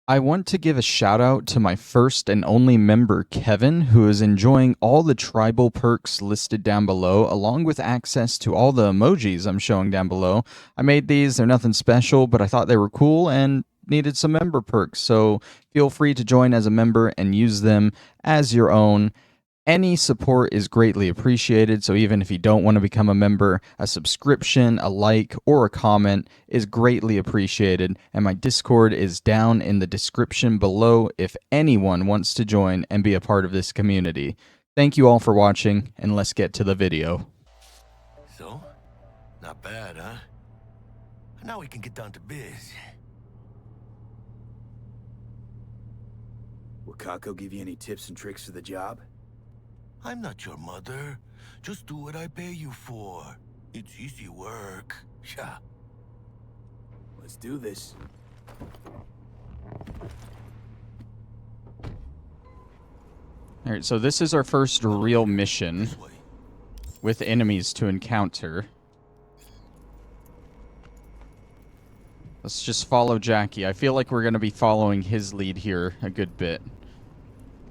I want to give a shout out to my first and only member, Kevin, who is enjoying all the tribal perks listed down below, along with access to all the emojis I'm showing down below. I made these, they're nothing special, but I thought they were cool and needed some member perks, so feel free to join as a member and use them as your own. Any support is greatly appreciated, so even if you don't want to become a member, a subscription, a like, or a comment is greatly appreciated, and my Discord is down in the description below if anyone wants to join and be a part of this community. Thank you all for watching, and let's get to the video. So, not bad, huh? Now we can get down to biz. Will Kako give you any tips and tricks for the job? I'm not your mother. Just do what I pay you for. It's easy work. Yeah. Let's do this. Alright, so this is our first real mission with enemies to encounter. Let's just follow Jackie. I feel like we're going to be following his lead here a good bit.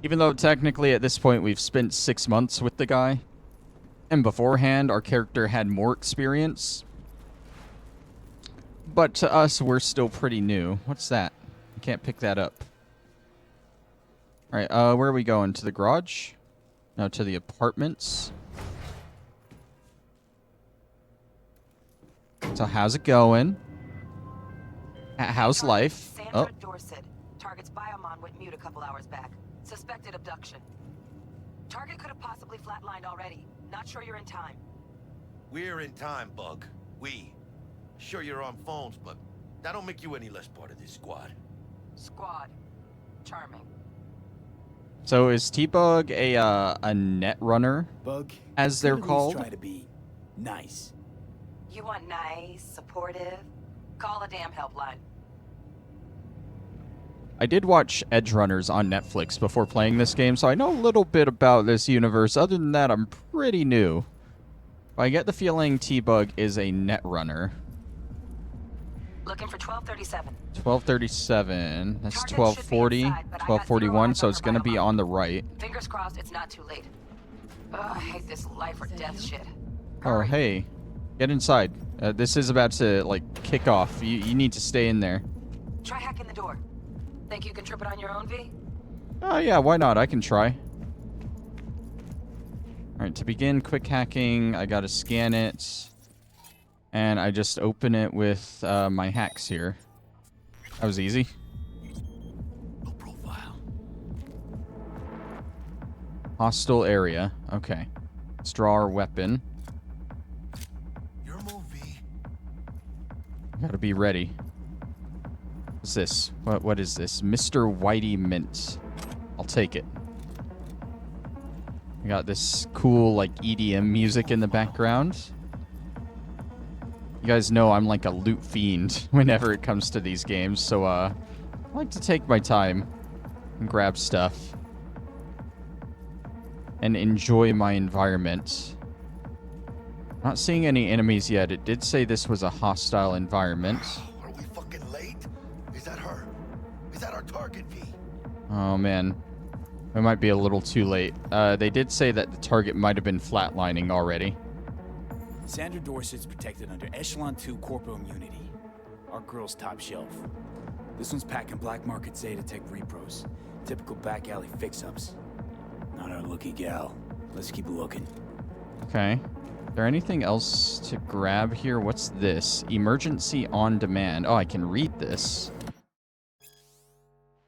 Even though technically at this point we've spent 6 months with the guy. And beforehand our character had more experience. But to us we're still pretty new. What's that? I can't pick that up. Alright, where are we going? To the garage? No, to the apartments. So how's it going? How's life? Sandra Dorset. Target's biomon went mute a couple hours back. Suspected abduction. Target could have possibly flatlined already. Not sure you're in time. We're in time, Bug. We. Sure you're on phones, but that don't make you any less part of this squad. Squad. Charming. So is T-Bug a net runner, Bug, as they're called? Try to be nice. You want nice, supportive? Call a damn helpline. I did watch Edge Runners on Netflix before playing this game, so I know a little bit about this universe. Other than that, I'm pretty new. But I get the feeling T-Bug is a net runner. Looking for 1237. 1237. That's Target 1240, should be inside, but I got 1241, zero so eyes it's on going to her be biomon. on the right. Fingers crossed it's not too late. Ugh, I hate this life or death shit. Oh, Hurry. hey. Get inside. This is about to, like, kick off. You need to stay in there. Try hacking the door. Think you can trip it on your own, V? Oh, yeah, why not? I can try. Alright, to begin quick hacking, I gotta scan it. And I just open it with my hacks here. That was easy. No profile. Hostile area. Okay. Let's draw our weapon. Your movie. Gotta be ready. What's this? What is this? Mr. Whitey Mint. I'll take it. I got this cool, like, EDM music in the background. You guys know I'm like a loot fiend whenever it comes to these games, so I like to take my time and grab stuff and enjoy my environment. Not seeing any enemies yet. It did say this was a hostile environment. Are we fucking late? Is that her? Is that our target, V? Oh man, we might be a little too late. They did say that the target might have been flatlining already. Sandra Dorset's protected under Echelon 2 Corpo Immunity. Our girl's top shelf. This one's packing black market Zeta Tech repros. Typical back alley fix-ups. Not our lucky gal. Let's keep looking. Okay. Is there anything else to grab here? What's this? Emergency on demand. Oh, I can read this.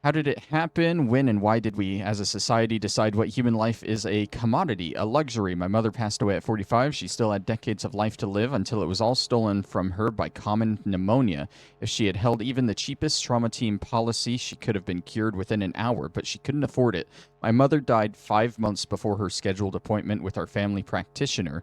How did it happen? When and why did we, as a society, decide what human life is a commodity, a luxury? My mother passed away at 45. She still had decades of life to live until it was all stolen from her by common pneumonia. If she had held even the cheapest trauma team policy, she could have been cured within an hour, but she couldn't afford it. My mother died 5 months before her scheduled appointment with our family practitioner.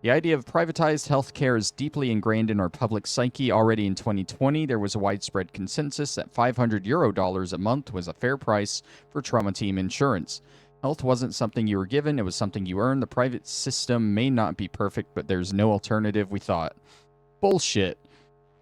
The idea of privatized healthcare is deeply ingrained in our public psyche. Already in 2020, there was a widespread consensus that €500 a month was a fair price for trauma team insurance. Health wasn't something you were given, it was something you earned. The private system may not be perfect, but there's no alternative, we thought. Bullshit.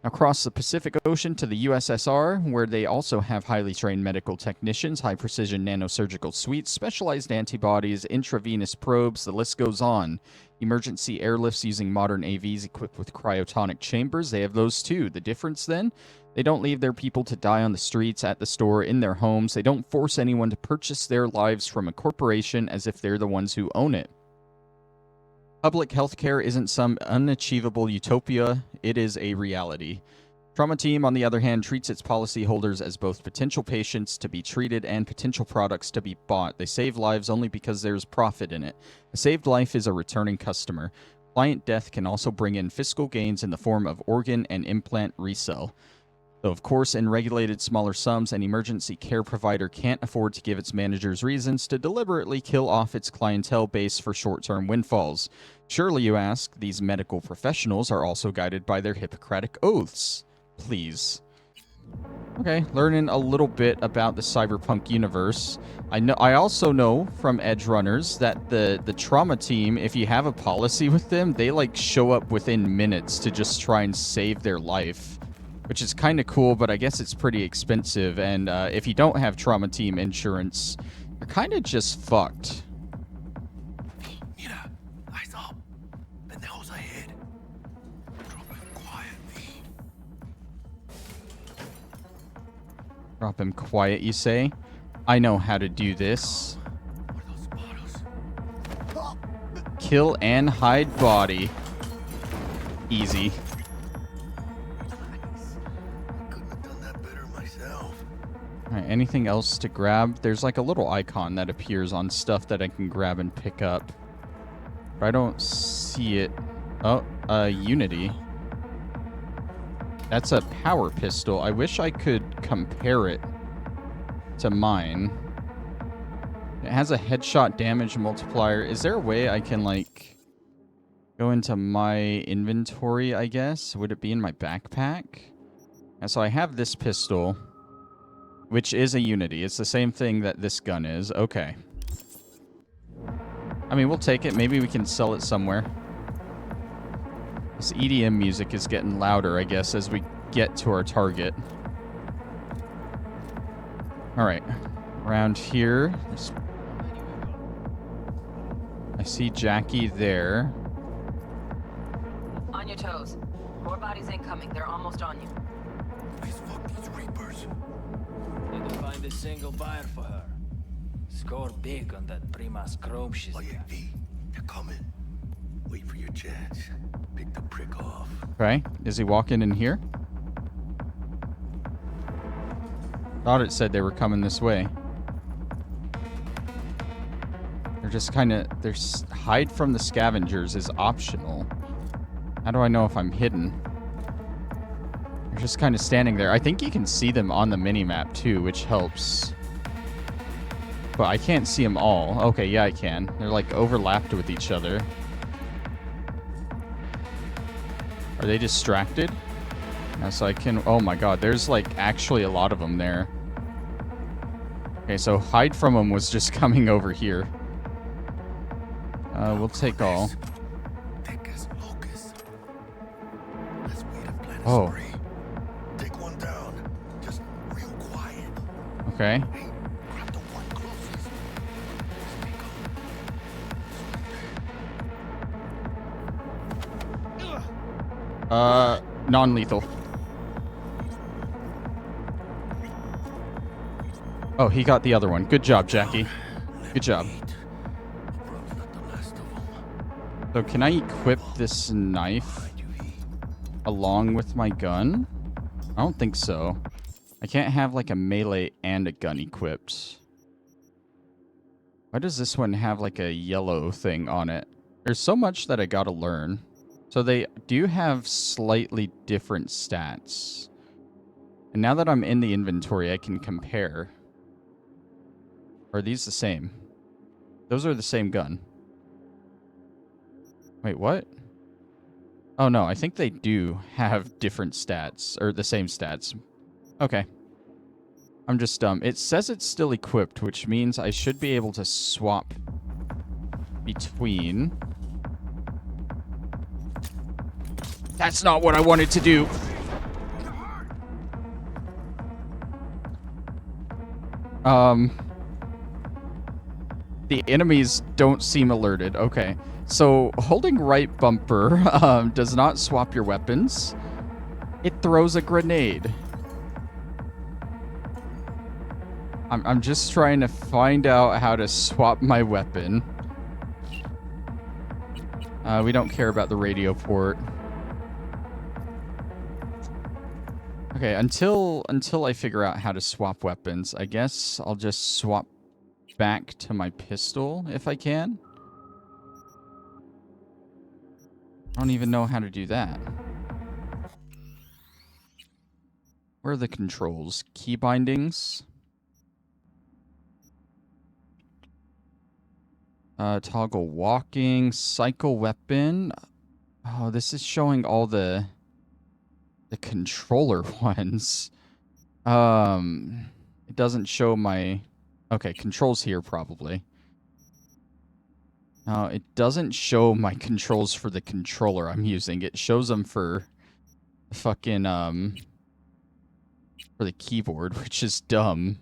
Across the Pacific Ocean to the USSR, where they also have highly trained medical technicians, high-precision nanosurgical suites, specialized antibodies, intravenous probes, the list goes on. Emergency airlifts using modern AVs equipped with cryotonic chambers, they have those too. The difference then? They don't leave their people to die on the streets, at the store, in their homes. They don't force anyone to purchase their lives from a corporation as if they're the ones who own it. Public healthcare isn't some unachievable utopia, it is a reality. Trauma Team, on the other hand, treats its policyholders as both potential patients to be treated and potential products to be bought. They save lives only because there's profit in it. A saved life is a returning customer. Client death can also bring in fiscal gains in the form of organ and implant resale. Though, of course, in regulated smaller sums, an emergency care provider can't afford to give its managers reasons to deliberately kill off its clientele base for short-term windfalls. Surely, you ask, these medical professionals are also guided by their Hippocratic oaths. Please. Okay, learning a little bit about the Cyberpunk universe. I also know from Edge Runners that the Trauma Team, if you have a policy with them, they like show up within minutes to just try and save their life. Which is kind of cool, but I guess it's pretty expensive, and if you don't have Trauma Team insurance, you're kind of just fucked. Mira, eyes up. Pendejos ahead. Drop him quietly. Drop him quiet, you say? I know how to do this. What are those bottles? Kill and hide body. Easy. Alright, anything else to grab? There's like a little icon that appears on stuff that I can grab and pick up. But I don't see it. Oh, Unity. That's a power pistol. I wish I could compare it to mine. It has a headshot damage multiplier. Is there a way I can, like, go into my inventory, I guess? Would it be in my backpack? And so I have this pistol, which is a Unity. It's the same thing that this gun is. Okay. I mean, we'll take it. Maybe we can sell it somewhere. This EDM music is getting louder, I guess, as we get to our target. Alright. Around here. I see Jackie there. On your toes. More bodies incoming. They're almost on you. Please fuck these Reapers. Need to find a single buyer for her. Score big on that Primas Chrome she's Oh yeah, got. V. They're coming. Wait for your chance. Pick the prick off. Okay. Is he walking in here? Thought it said they were coming this way. They're just kind of... hide from the scavengers is optional. How do I know if I'm hidden? They're just kind of standing there. I think you can see them on the minimap too, which helps. But I can't see them all. Okay, yeah, I can. They're like overlapped with each other. Are they distracted? So I can... oh my god, there's like actually a lot of them there. Okay, so hide from them was just coming over here. We'll take all. Oh. Take one down. Just real quiet. Okay. Hey, grab the one closest. Speak up. Non-lethal. Oh, he got the other one. Good job, Jackie. Good job. So can I equip this knife along with my gun? I don't think so. I can't have like a melee and a gun equipped. Why does this one have like a yellow thing on it? There's so much that I gotta learn. So they do have slightly different stats. And now that I'm in the inventory, I can compare. Are these the same? Those are the same gun. Wait, what? Oh no, I think they do have different stats, or the same stats. Okay. I'm just dumb. It says it's still equipped, which means I should be able to swap between. That's not what I wanted to do. The enemies don't seem alerted. Okay. So, holding right bumper does not swap your weapons. It throws a grenade. I'm just trying to find out how to swap my weapon. We don't care about the radio port. Okay, until I figure out how to swap weapons, I guess I'll just swap back to my pistol if I can. I don't even know how to do that. Where are the controls? Key bindings. Toggle walking, cycle weapon. Oh, this is showing all the controller ones. It doesn't show my... Okay, controls here probably. No, it doesn't show my controls for the controller I'm using. It shows them for fucking, for the keyboard, which is dumb.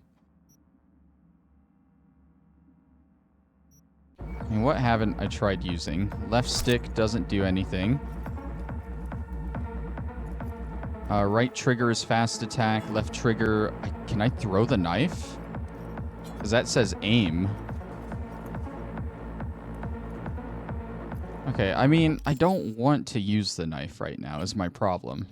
I mean, what haven't I tried using? Left stick doesn't do anything. Right trigger is fast attack. Left trigger... Can I throw the knife? Because that says aim. Okay, I mean, I don't want to use the knife right now is my problem.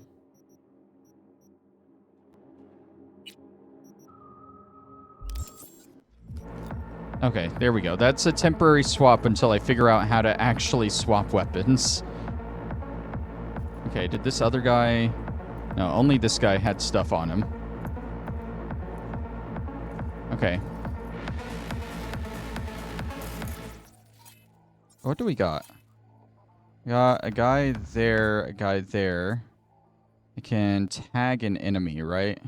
Okay, there we go. That's a temporary swap until I figure out how to actually swap weapons. Okay, did this other guy... No, only this guy had stuff on him. Okay. What do we got? We got a guy there, a guy there. I can tag an enemy, right?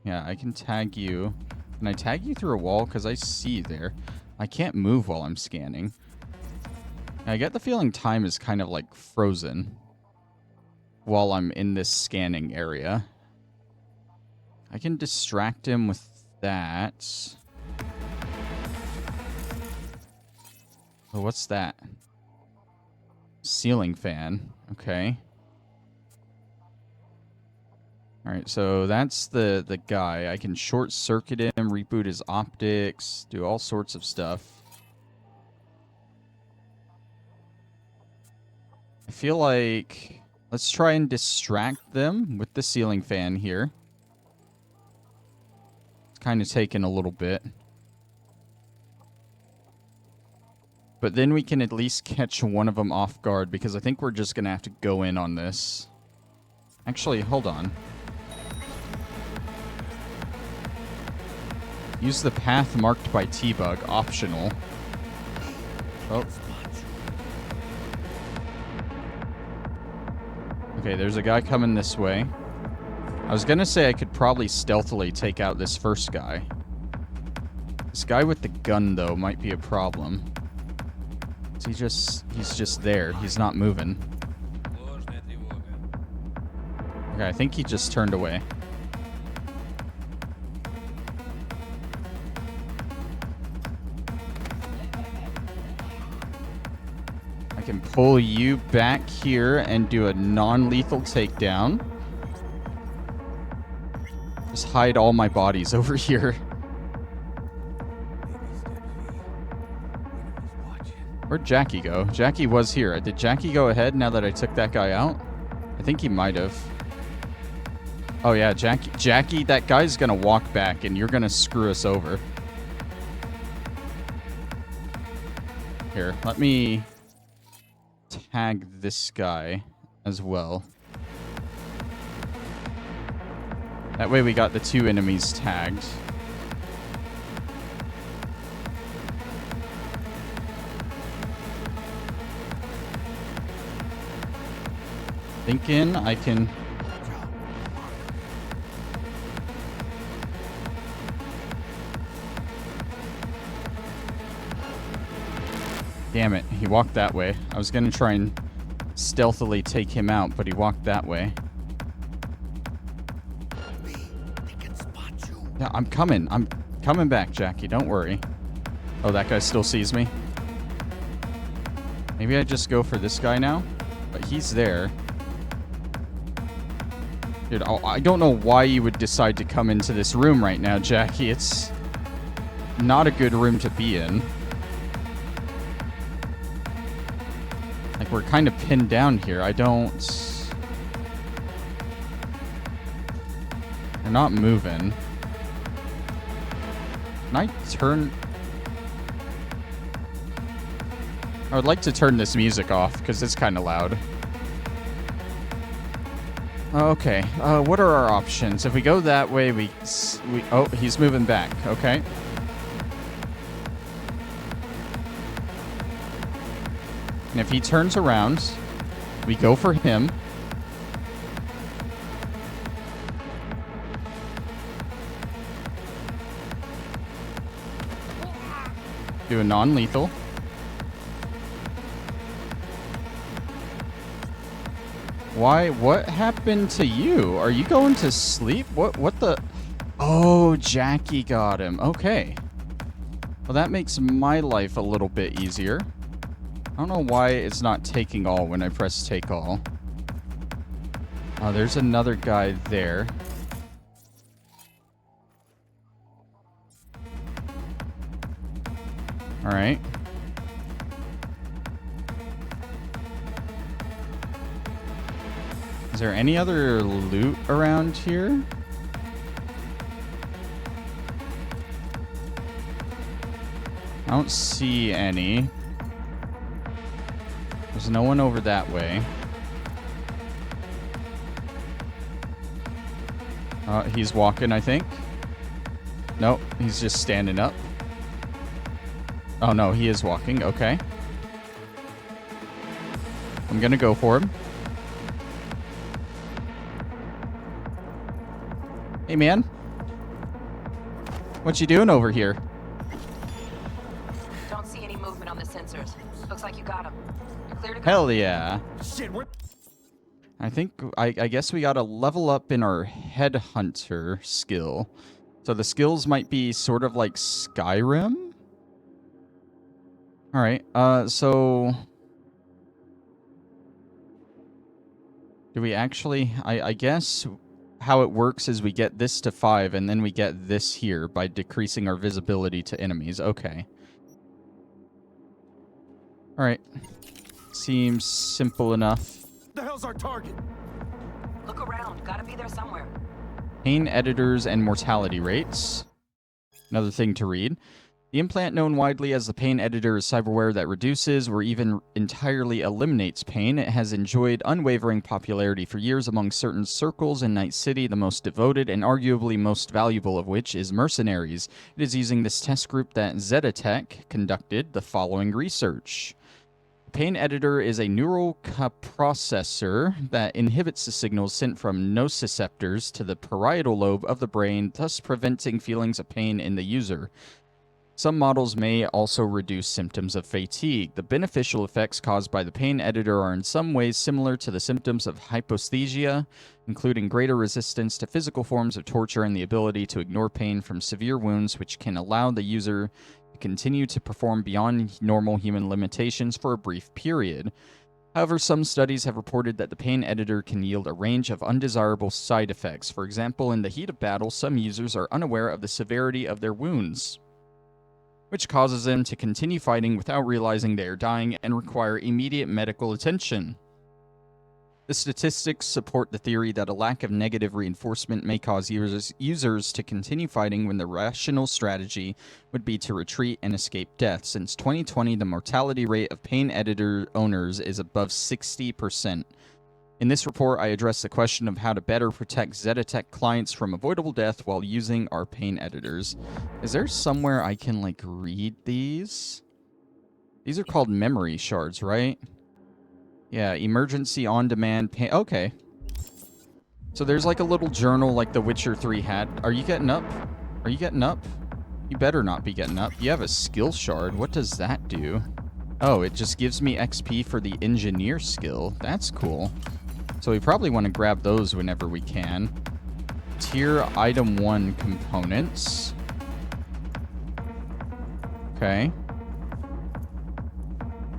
Yeah, I can tag you. Can I tag you through a wall? Because I see you there. I can't move while I'm scanning. I get the feeling time is kind of like frozen while I'm in this scanning area. I can distract him with that. Oh, what's that? Ceiling fan. Okay. Alright, so that's the guy. I can short circuit him, reboot his optics, do all sorts of stuff. I feel like... Let's try and distract them with the ceiling fan here. It's kind of taken a little bit. But then we can at least catch one of them off guard, because I think we're just going to have to go in on this. Actually, hold on. Use the path marked by T-Bug. Optional. Oh. Okay, there's a guy coming this way. I was going to say I could probably stealthily take out this first guy. This guy with the gun, though, might be a problem. He's just there. He's not moving. Okay, I think he just turned away. I can pull you back here and do a non-lethal takedown. Just hide all my bodies over here. Where'd Jackie go? Jackie was here. Did Jackie go ahead now that I took that guy out? I think he might have. Oh yeah, Jackie, that guy's gonna walk back and you're gonna screw us over. Here, let me tag this guy as well. That way we got the two enemies tagged. Thinking I can... Damn it, he walked that way. I was gonna try and stealthily take him out, but he walked that way. Yeah, I'm coming. coming back, Jackie. Don't worry. Oh, that guy still sees me. Maybe I just go for this guy now. But he's there. Dude, I don't know why you would decide to come into this room right now, Jackie. It's not a good room to be in. Like, we're kind of pinned down here. They're not moving. Can I turn... I would like to turn this music off, because it's kind of loud. Okay, what are our options? If we go that way, we... Oh, he's moving back. Okay. And if he turns around, we go for him. Do a non-lethal. Why? What happened to you? Are you going to sleep? What the? Oh, Jackie got him. Okay. Well, that makes my life a little bit easier. I don't know why it's not taking all when I press take all. Oh, there's another guy there. All right. Is there any other loot around here? I don't see any. There's no one over that way. He's walking, I think. Nope, he's just standing up. Oh no, he is walking. Okay. I'm gonna go for him. Hey, man. What you doing over here? Don't see any movement on the sensors. Looks like you got them. You're clear to go. Hell yeah. Shit, what? I think, I guess we gotta level up in our headhunter skill. So the skills might be sort of like Skyrim? Alright, so... Do we actually... I guess how it works is we get this to 5, and then we get this here by decreasing our visibility to enemies. Okay. Alright. Seems simple enough. The hell's our target? Look around. Gotta be there somewhere. Pain editors and mortality rates. Another thing to read. The implant, known widely as the pain editor, is cyberware that reduces or even entirely eliminates pain. It has enjoyed unwavering popularity for years among certain circles in Night City, the most devoted and arguably most valuable of which is mercenaries. It is using this test group that Zetatech conducted the following research. The pain editor is a neural coprocessor that inhibits the signals sent from nociceptors to the parietal lobe of the brain, thus preventing feelings of pain in the user. Some models may also reduce symptoms of fatigue. The beneficial effects caused by the pain editor are in some ways similar to the symptoms of hyposthesia, including greater resistance to physical forms of torture and the ability to ignore pain from severe wounds, which can allow the user to continue to perform beyond normal human limitations for a brief period. However, some studies have reported that the pain editor can yield a range of undesirable side effects. For example, in the heat of battle, some users are unaware of the severity of their wounds, which causes them to continue fighting without realizing they are dying and require immediate medical attention. The statistics support the theory that a lack of negative reinforcement may cause users to continue fighting when the rational strategy would be to retreat and escape death. Since 2020, the mortality rate of pain editor owners is above 60%. In this report, I address the question of how to better protect Zetatech clients from avoidable death while using our pain editors. Is there somewhere I can, like, read these? These are called memory shards, right? Yeah, emergency on-demand pain. Okay. So there's, like, a little journal like The Witcher 3 had. Are you getting up? Are you getting up? You better not be getting up. You have a skill shard. What does that do? Oh, it just gives me XP for the engineer skill. That's cool. So we probably want to grab those whenever we can. Tier item 1 components. Okay.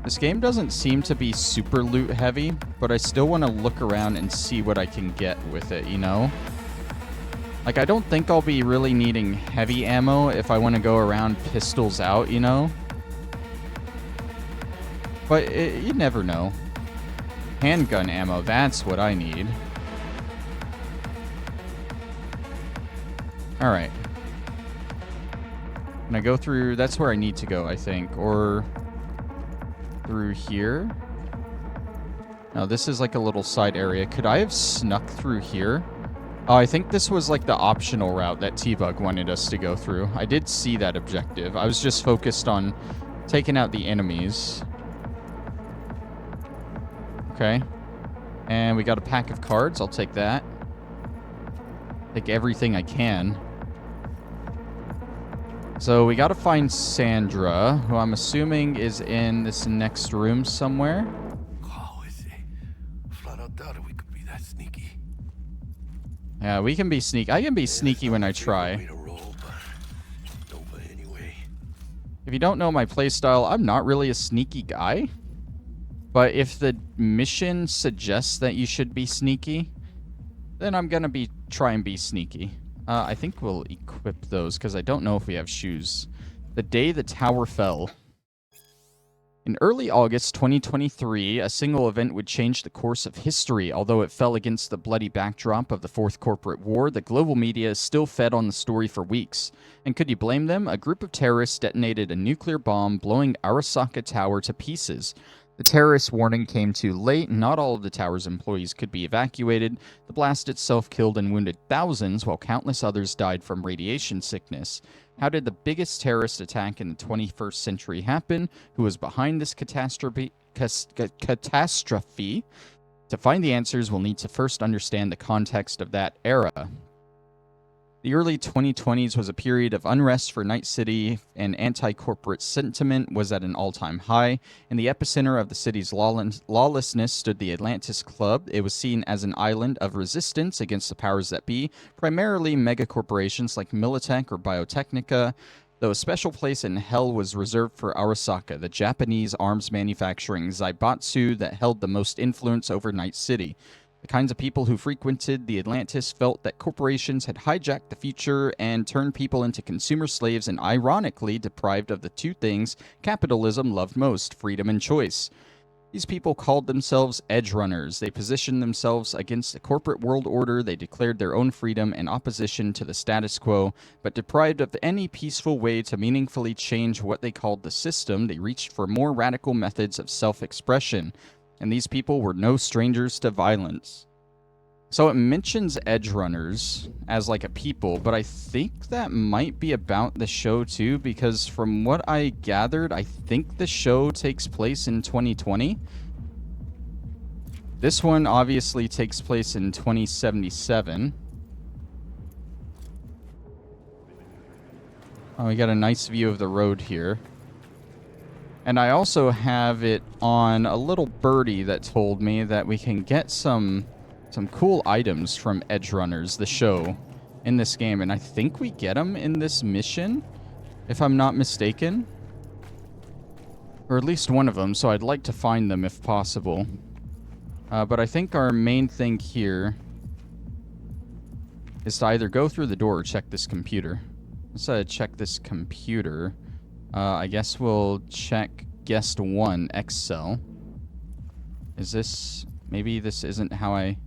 This game doesn't seem to be super loot heavy, but I still want to look around and see what I can get with it, you know? Like, I don't think I'll be really needing heavy ammo if I want to go around pistols out, you know? But you never know. Handgun ammo, that's what I need. Alright. Can I go through? That's where I need to go, I think. Or through here? No, this is like a little side area. Could I have snuck through here? Oh, I think this was like the optional route that T-Bug wanted us to go through. I did see that objective. I was just focused on taking out the enemies. Okay. And we got a pack of cards. I'll take that. Take everything I can. So we gotta find Sandra, who I'm assuming is in this next room somewhere. How is it? Flat out doubted we could be that sneaky. Yeah, we can be sneaky. I can be sneaky when I try. Way to roll, but Nova anyway. If you don't know my playstyle, I'm not really a sneaky guy. But if the mission suggests that you should be sneaky, then I'm gonna try and be sneaky. I think we'll equip those because I don't know if we have shoes. The day the tower fell. In early August 2023, a single event would change the course of history. Although it fell against the bloody backdrop of the Fourth Corporate War, the global media is still fed on the story for weeks. And could you blame them? A group of terrorists detonated a nuclear bomb, blowing Arasaka Tower to pieces. The terrorist warning came too late. Not all of the tower's employees could be evacuated. The blast itself killed and wounded thousands, while countless others died from radiation sickness. How did the biggest terrorist attack in the 21st century happen? Who was behind this catastrophe? To find the answers, we'll need to first understand the context of that era. The early 2020s was a period of unrest for Night City, and anti-corporate sentiment was at an all-time high. In the epicenter of the city's lawlessness stood the Atlantis Club. It was seen as an island of resistance against the powers that be, primarily megacorporations like Militech or Biotechnica, though a special place in hell was reserved for Arasaka, the Japanese arms manufacturing Zaibatsu that held the most influence over Night City. The kinds of people who frequented the Atlantis felt that corporations had hijacked the future and turned people into consumer slaves and ironically deprived of the two things capitalism loved most, freedom and choice. These people called themselves edge runners. They positioned themselves against the corporate world order. They declared their own freedom and opposition to the status quo, but deprived of any peaceful way to meaningfully change what they called the system, they reached for more radical methods of self-expression. And these people were no strangers to violence. So it mentions edge runners as like a people, but I think that might be about the show too, because from what I gathered, I think the show takes place in 2020. This one obviously takes place in 2077. Oh, we got a nice view of the road here. And I also have it on a little birdie that told me that we can get some cool items from Edge Runners, the show, in this game. And I think we get them in this mission, if I'm not mistaken. Or at least one of them, so I'd like to find them if possible. But I think our main thing here is to either go through the door or check this computer. Let's check this computer. I guess we'll check guest 1, Excel. Is this... Maybe this isn't how I...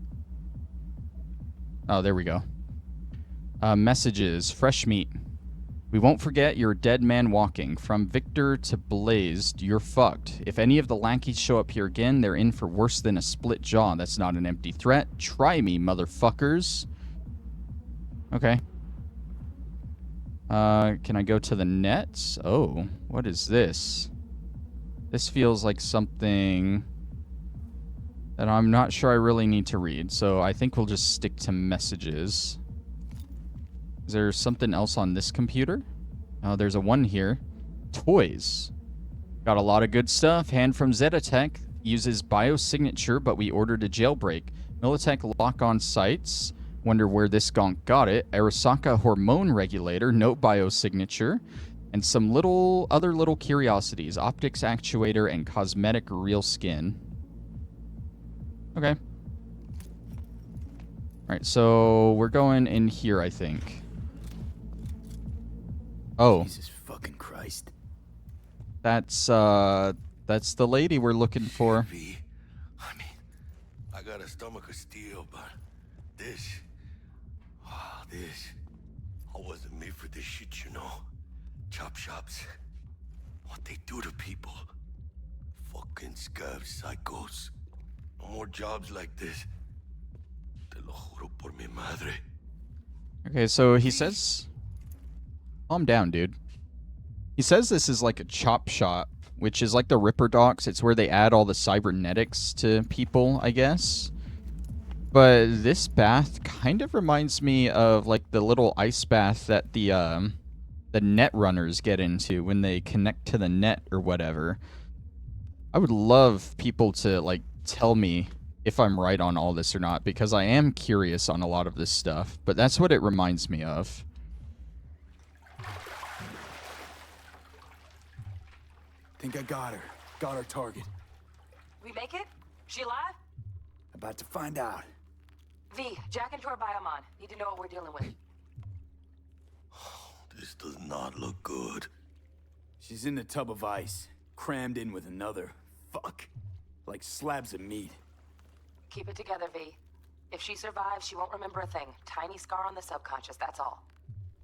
Oh, there we go. Messages. Fresh meat. We won't forget you're a dead man walking. From Victor to Blazed, you're fucked. If any of the lackeys show up here again, they're in for worse than a split jaw. That's not an empty threat. Try me, motherfuckers. Okay. Can I go to the nets? Oh, what is this? This feels like something that I'm not sure I really need to read, so I think we'll just stick to messages. Is there something else on this computer? Oh, there's a one here. Toys. Got a lot of good stuff. Hand from Zetatech. Uses biosignature, but we ordered a jailbreak. Militech lock-on sites. Wonder where this gonk got it. Arasaka hormone regulator, no biosignature. And some other little curiosities. Optics actuator and cosmetic real skin. Okay. Alright, so we're going in here, I think. Oh. Jesus fucking Christ. That's the lady we're looking for. V, I mean, I got a stomach of steel, but this, I wasn't made for this shit, you know. Chop shops, what they do to people. Fucking scab psychos. No more jobs like this. Te lo juro por mi madre. Okay, so he says... Calm down, dude. He says this is like a chop shop, which is like the Ripper Docks. It's where they add all the cybernetics to people, I guess. But this bath kind of reminds me of like the little ice bath that the net runners get into when they connect to the net or whatever. I would love people to like tell me if I'm right on all this or not, because I am curious on a lot of this stuff, but that's what it reminds me of. Think I got her. Got our target. We make it? She alive? About to find out. V, jack into her biomon. Need to know what we're dealing with. This does not look good. She's in the tub of ice, crammed in with another. Fuck. Like slabs of meat. Keep it together, V. If she survives, she won't remember a thing. Tiny scar on the subconscious, that's all.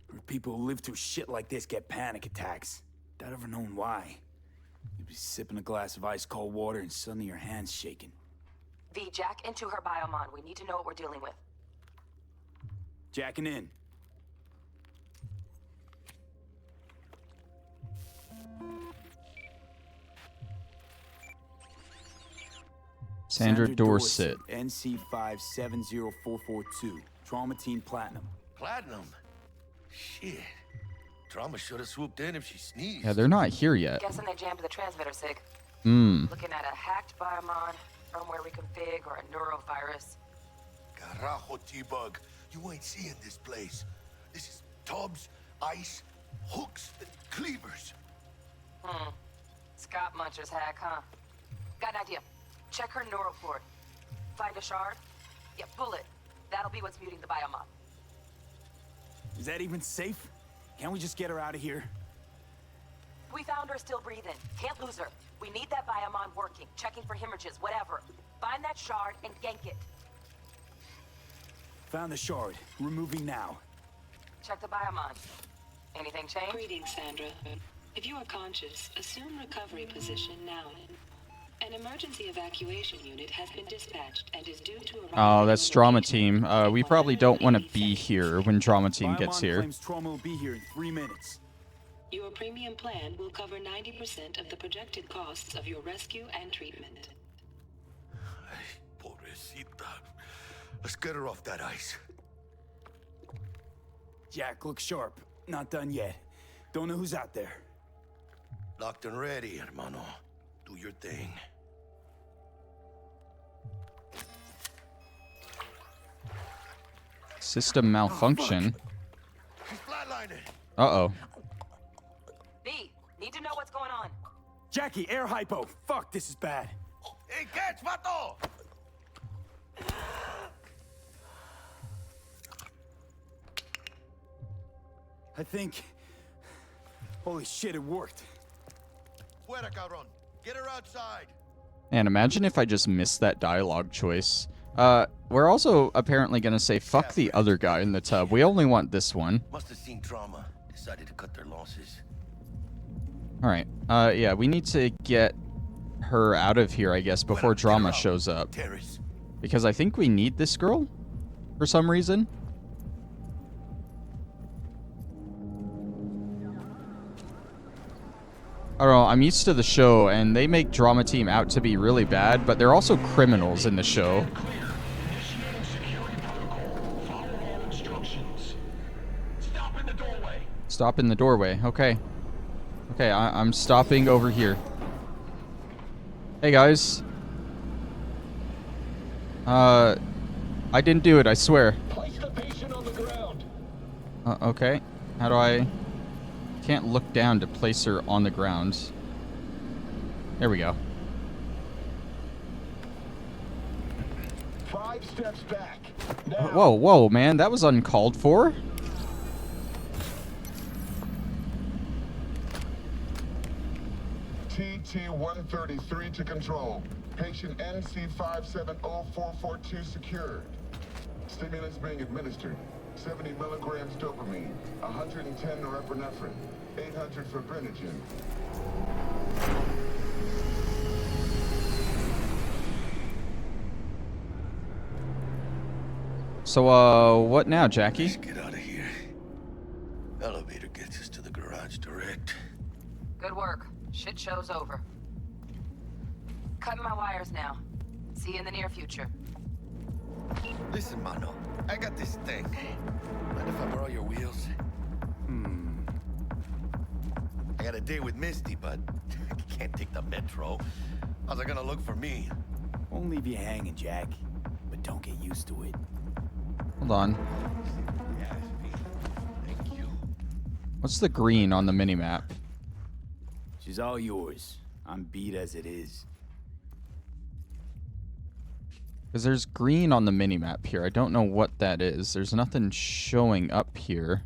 Where people who live through shit like this get panic attacks. Without ever knowing why. You'd be sipping a glass of ice-cold water and suddenly your hand's shaking. V, jack into her biomon. We need to know what we're dealing with. Jacking in. Sandra Dorset. NC570442. Trauma Team Platinum. Platinum? Shit. Trauma should have swooped in if she sneezed. Yeah, they're not here yet. Guessing they jammed the transmitter, Sig. Looking at a hacked biomon, firmware reconfig, or a neurovirus. Carajo, T-Bug. You ain't seeing this place. This is tubs, ice, hooks, and cleavers. Scott Muncher's hack, huh? Got an idea. Check her neural port. Find a shard? Yeah, pull it. That'll be what's muting the biomon. Is that even safe? Can't we just get her out of here? We found her still breathing. Can't lose her. We need that biomon working, checking for hemorrhages, whatever. Find that shard and gank it. Found the shard. Removing now. Check the biomon. Anything change? Greetings, Sandra. If you are conscious, assume recovery position now. An emergency evacuation unit has been dispatched and is due to arrive. Oh, that's Trauma Team. We probably don't want to be here when Trauma Team gets Biomon here. claims Trauma will be here in 3 minutes. Your premium plan will cover 90% of the projected costs of your rescue and treatment. Ay, pobrecita. Let's get her off that ice. Jack, look sharp. Not done yet. Don't know who's out there. Locked and ready, hermano. Do your thing. System malfunction. She's flatlining. Uh-oh. V, need to know what's going on. Jackie, air hypo. Fuck, this is bad. Hey, catch, vato! I think... Holy shit, it worked. Fuera, cabrón. Get her outside. Man, imagine if I just missed that dialogue choice. We're also apparently gonna say fuck the other guy in the tub. We only want this one. Must have seen Trauma. Decided to cut their losses. Alright. Yeah, we need to get her out of here, I guess, before Drama shows up. Terrace. Because I think we need this girl for some reason. I don't know, I'm used to the show, and they make Drama Team out to be really bad, but they're also criminals in the show. Stop in the doorway, okay. Okay, I'm stopping over here. Hey guys. I didn't do it, I swear. Place the patient on the ground. Okay. How do I... can't look down to place her on the ground. There we go. 5 steps back. Whoa, whoa, man. That was uncalled for. TT-133 to control. Patient NC570442 secured. Stimulants being administered. 70 milligrams dopamine, 110 norepinephrine, 800 fibrinogen. So, what now, Jackie? Let's get out of here. Elevator gets us to the garage direct. Good work. Shit show's over. Cutting my wires now. See you in the near future. Listen, mano. I got this thing. Mind if I borrow your wheels? I got a date with Misty, but I can't take the metro. How's it gonna look for me? Won't leave you hanging, Jack. But don't get used to it. Hold on. Yes, thank you. What's the green on the minimap? She's all yours. I'm beat as it is. Because there's green on the minimap here. I don't know what that is. There's nothing showing up here.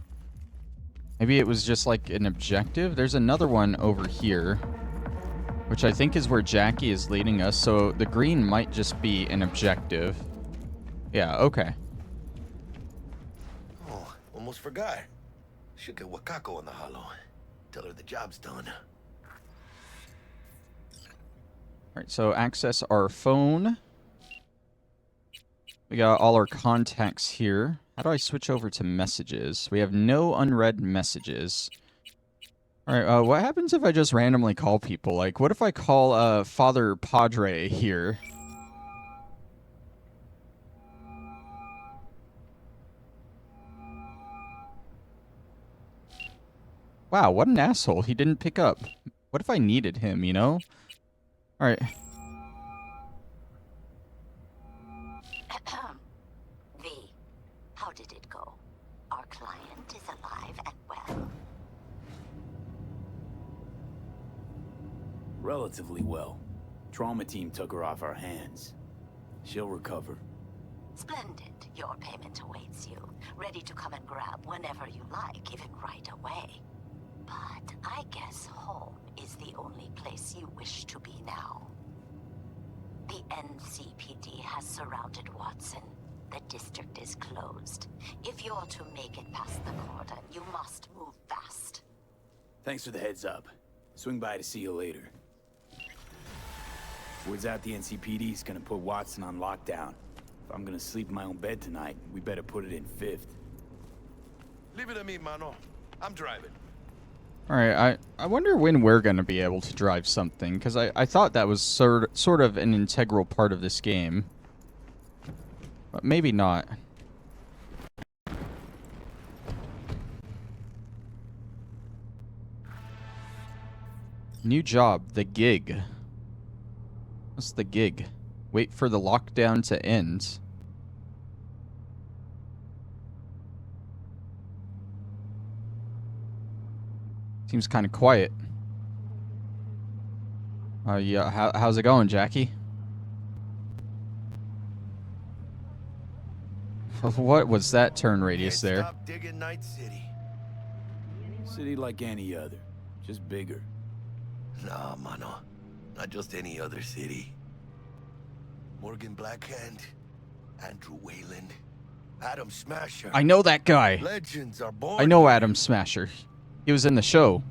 Maybe it was just like an objective. There's another one over here, which I think is where Jackie is leading us. So the green might just be an objective. Yeah, okay. Oh, almost forgot. Should get Wakako in the hollow. Tell her the job's done. Alright, so access our phone. We got all our contacts here. How do I switch over to messages? We have no unread messages. Alright, what happens if I just randomly call people? Like, what if I call Father Padre here? Wow, what an asshole. He didn't pick up. What if I needed him, you know? Alright. V, how did it go? Our client is alive and well. Relatively well. Trauma team took her off our hands. She'll recover. Splendid. Your payment awaits you. Ready to come and grab whenever you like, even right away. But I guess home is the only place you wish to be now. The NCPD has surrounded Watson. The district is closed. If you're to make it past the cordon, you must move fast. Thanks for the heads up. Swing by to see you later. Word's out the NCPD's gonna put Watson on lockdown. If I'm gonna sleep in my own bed tonight, we better put it in 5th. Leave it to me, mano. I'm driving. Alright, I wonder when we're going to be able to drive something, because I thought that was sort of an integral part of this game. But maybe not. New job, the gig. What's the gig? Wait for the lockdown to end. Seems kind of quiet. Yeah, how's it going, Jackie? What was that turn radius there? Stop digging Night City. City like any other, just bigger. Nah, mano. Not just any other city. Morgan Blackhand, Andrew Wayland, Adam Smasher. I know that guy. Legends are born. I know Adam Smasher. He was in the show.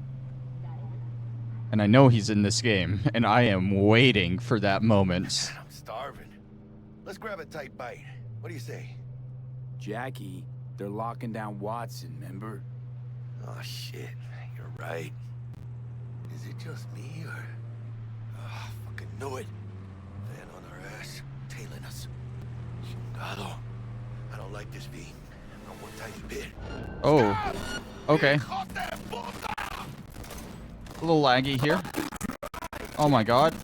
And I know he's in this game. And I am waiting for that moment. I'm starving. Let's grab a tight bite. What do you say? Jackie, they're locking down Watson, remember? Oh, shit. You're right. Is it just me, or... Oh, fucking knew it. Van on our ass, tailing us. Chingado. I don't like this, V. Not one tiny bit. Oh. Okay. A little laggy here. Oh my god.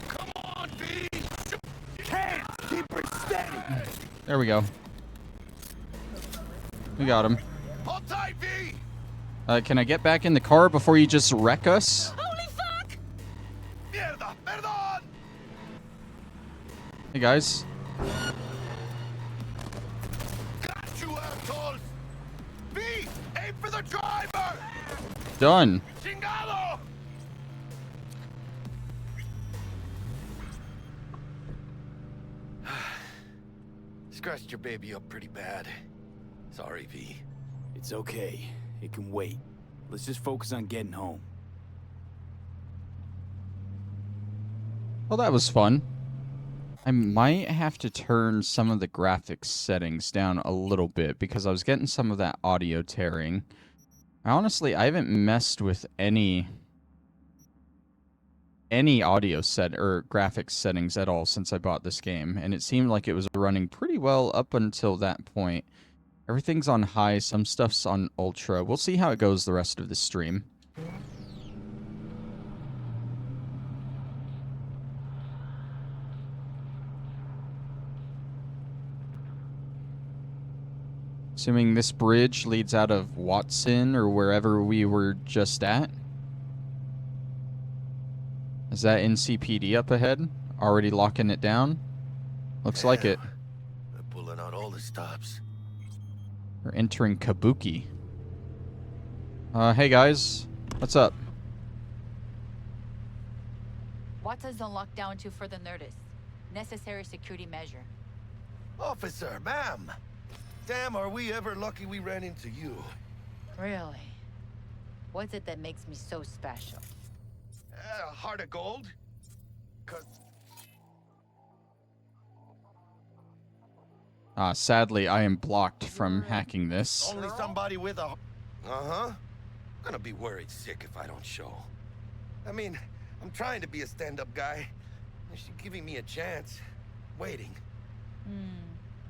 Come on, V! Can't keep her steady! There we go. We got him. Hold tight, V! Can I get back in the car before you just wreck us? Holy fuck! Mierda, perdón! Hey, guys. Got you, assholes! V, aim for the driver! Done. Chingado! Scratched your baby up pretty bad. Sorry, V. It's okay. It can wait. Let's just focus on getting home. Well, that was fun. I might have to turn some of the graphics settings down a little bit because I was getting some of that audio tearing. Honestly, I haven't messed with any audio set or graphics settings at all since I bought this game, and it seemed like it was running pretty well up until that point. Everything's on high, some stuff's on ultra. We'll see how it goes the rest of the stream. Assuming this bridge leads out of Watson or wherever we were just at. Is that NCPD up ahead? Already locking it down? Looks like it. They're pulling out all the stops. We're entering Kabuki. Hey guys. What's up? Watson's on lockdown to further notice. Necessary security measure. Officer, ma'am. Damn, are we ever lucky we ran into you. Really? What's it that makes me so special? Heart of gold? 'Cause Sadly, I am blocked from hacking this. only somebody with a... Uh-huh. Gonna be worried sick if I don't show. I mean, I'm trying to be a stand-up guy. And she's giving me a chance. Waiting.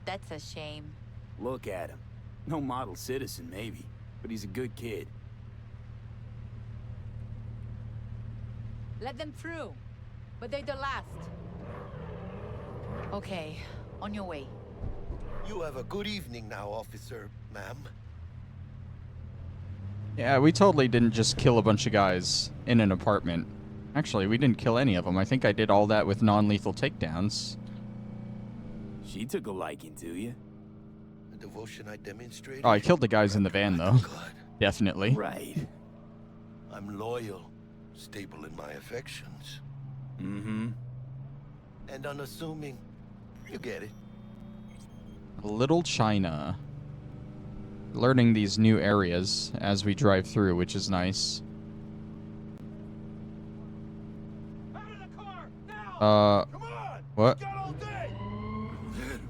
That's a shame. Look at him. No model citizen, maybe, but he's a good kid. Let them through. But they're the last. Okay, on your way. You have a good evening now, officer, ma'am. Yeah, we totally didn't just kill a bunch of guys in an apartment. Actually, we didn't kill any of them. I think I did all that with non-lethal takedowns. She took a liking to you. The devotion I demonstrated. Oh, I killed the guys in the van, though. Definitely. Right. I'm loyal, stable in my affections, Mm-hmm. and unassuming. You get it. Little China. Learning these new areas as we drive through, which is nice. Out of the car, now! Come on! What? Got all day! There.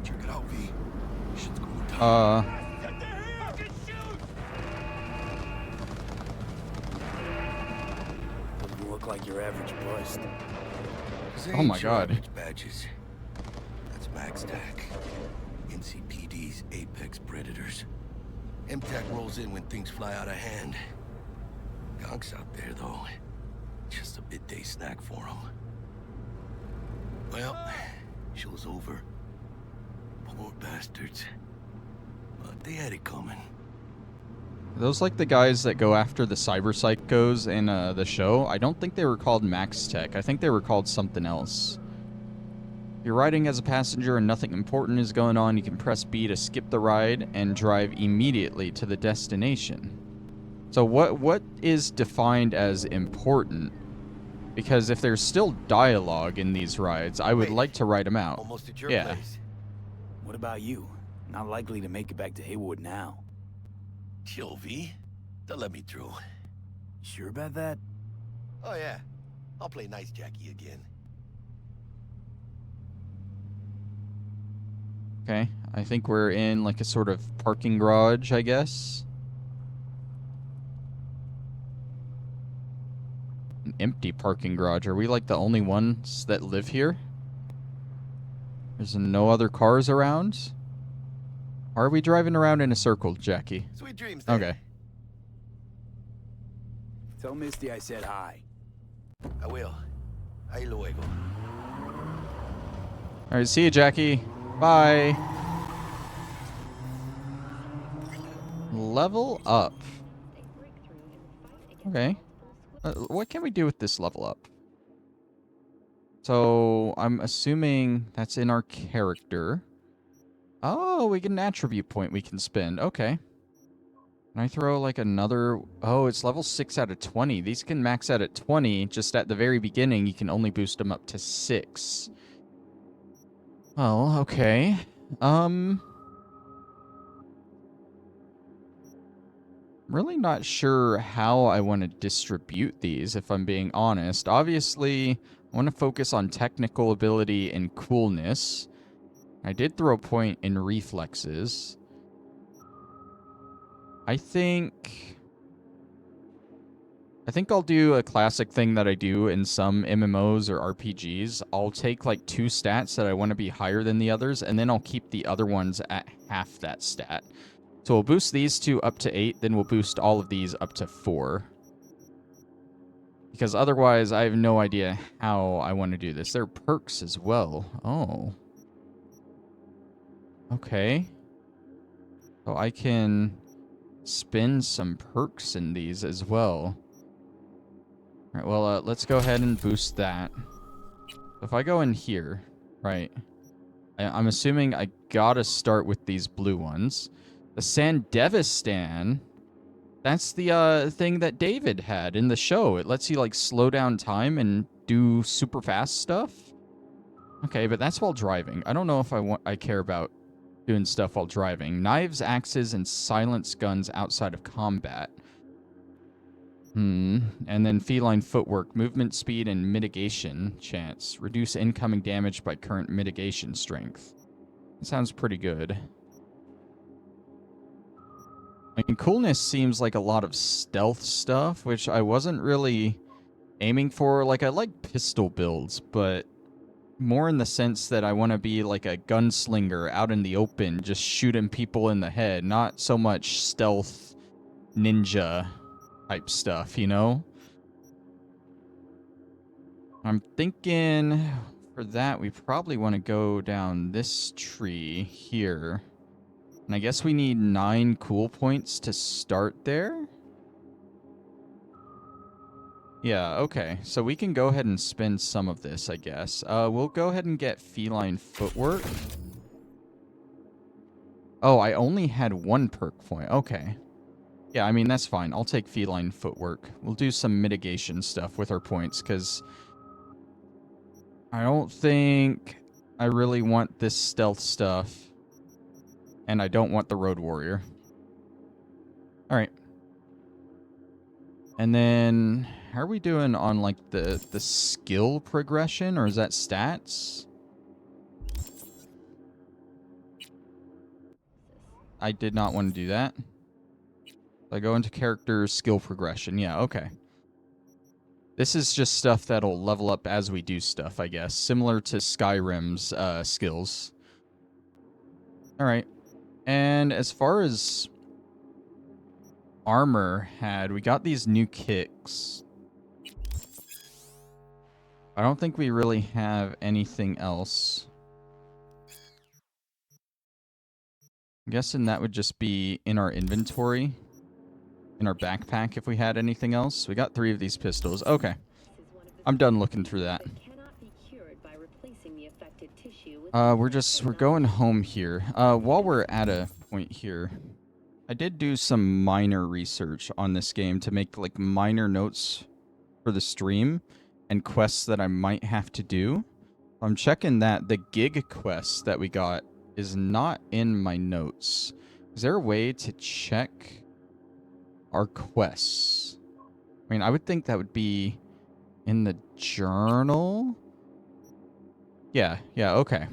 Check it out, V. Shit's going down. Get the hell! Fucking shoot! You look like your average bust. These Oh ain't my your God. average badges. That's Max Tac. NCPD's apex predators. MTAC rolls in when things fly out of hand. Gonks out there, though. Just a midday snack for them. Well, show's over. Poor bastards. But they had it coming. Are those like the guys that go after the cyber psychos in the show? I don't think they were called Max Tech. I think they were called something else. If you're riding as a passenger and nothing important is going on, you can press B to skip the ride and drive immediately to the destination. So what is defined as important? Because if there's still dialogue in these rides, I would like to write them out. Almost at your Yeah. place. What about you? Not likely to make it back to Haywood now. Chill, V. They'll let me through. You sure about that? Oh, yeah. I'll play nice Jackie again. Okay, I think we're in like a sort of parking garage, I guess. An empty parking garage. Are we like the only ones that live here? There's no other cars around? Are we driving around in a circle, Jackie? Sweet dreams, then. Okay. Tell Misty I said hi. I will. Ahí luego. Alright, see you, Jackie. Bye. Level up. Okay. What can we do with this level up? So I'm assuming that's in our character. Oh, we get an attribute point we can spend. Okay. Can I throw like another... Oh, it's level 6 out of 20. These can max out at 20. Just at the very beginning, you can only boost them up to 6. Oh, okay. Really not sure how I want to distribute these, if I'm being honest. Obviously, I want to focus on technical ability and coolness. I did throw a point in reflexes. I think I'll do a classic thing that I do in some MMOs or RPGs. I'll take like 2 stats that I want to be higher than the others, and then I'll keep the other ones at half that stat. So we'll boost these 2 up to 8, then we'll boost all of these up to 4. Because otherwise, I have no idea how I want to do this. There are perks as well. Oh. Okay. So I can spin some perks in these as well. All right, well, let's go ahead and boost that. If I go in here, right, I'm assuming I gotta start with these blue ones. The Sandevistan, that's the thing that David had in the show. It lets you, like, slow down time and do super fast stuff. Okay, but that's while driving. I don't know if I care about doing stuff while driving. Knives, axes, and silence guns outside of combat. And then feline footwork, movement speed, and mitigation chance. Reduce incoming damage by current mitigation strength. That sounds pretty good. I mean, coolness seems like a lot of stealth stuff, which I wasn't really aiming for. Like, I like pistol builds, but more in the sense that I want to be like a gunslinger out in the open, just shooting people in the head, not so much stealth ninja type stuff, you know? I'm thinking for that, we probably want to go down this tree here. And I guess we need 9 cool points to start there. Yeah, okay. So we can go ahead and spend some of this, I guess. We'll go ahead and get feline footwork. Oh, I only had 1 perk point. Okay. Yeah, I mean, that's fine. I'll take feline footwork. We'll do some mitigation stuff with our points, because I don't think I really want this stealth stuff. And I don't want the road warrior. Alright. And then, how are we doing on, like, the skill progression? Or is that stats? I did not want to do that. I go into character skill progression. Yeah, okay. This is just stuff that'll level up as we do stuff, I guess. Similar to Skyrim's skills. Alright. And as far as armor we got these new kicks. I don't think we really have anything else. I'm guessing that would just be in our inventory. In our backpack if we had anything else. We got 3 of these pistols. Okay. I'm done looking through that. We're going home here. While we're at a point here, I did do some minor research on this game to make like minor notes for the stream and quests that I might have to do. I'm checking that the gig quest that we got is not in my notes. Is there a way to check our quests? I mean, I would think that would be in the journal. Yeah, okay.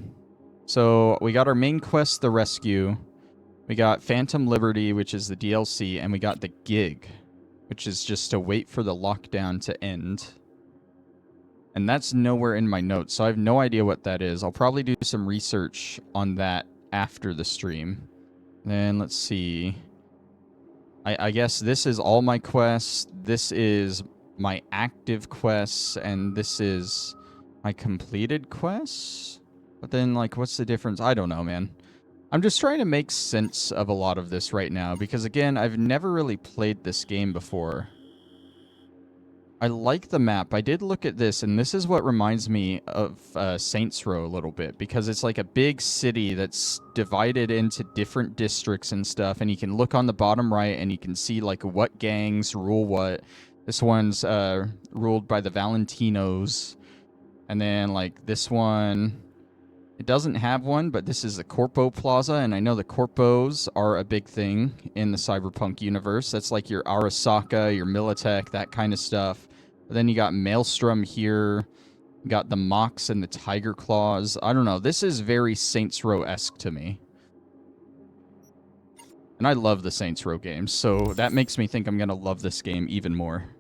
So we got our main quest, the rescue. We got Phantom Liberty, which is the DLC, and we got the gig, which is just to wait for the lockdown to end. And that's nowhere in my notes, so I have no idea what that is. I'll probably do some research on that after the stream. Then let's see. I guess this is all my quests. This is my active quests, and this is my completed quests. But then, like, what's the difference? I don't know, man. I'm just trying to make sense of a lot of this right now, because, again, I've never really played this game before. I like the map. I did look at this, and this is what reminds me of Saints Row a little bit, because it's like a big city that's divided into different districts and stuff, and you can look on the bottom right, and you can see like what gangs rule what. This one's ruled by the Valentinos, and then like this one, it doesn't have one, but this is the Corpo Plaza, and I know the Corpos are a big thing in the Cyberpunk universe. That's like your Arasaka, your Militech, that kind of stuff. But then you got Maelstrom here. You got the Mox and the Tiger Claws. I don't know. This is very Saints Row-esque to me. And I love the Saints Row games, so that makes me think I'm going to love this game even more.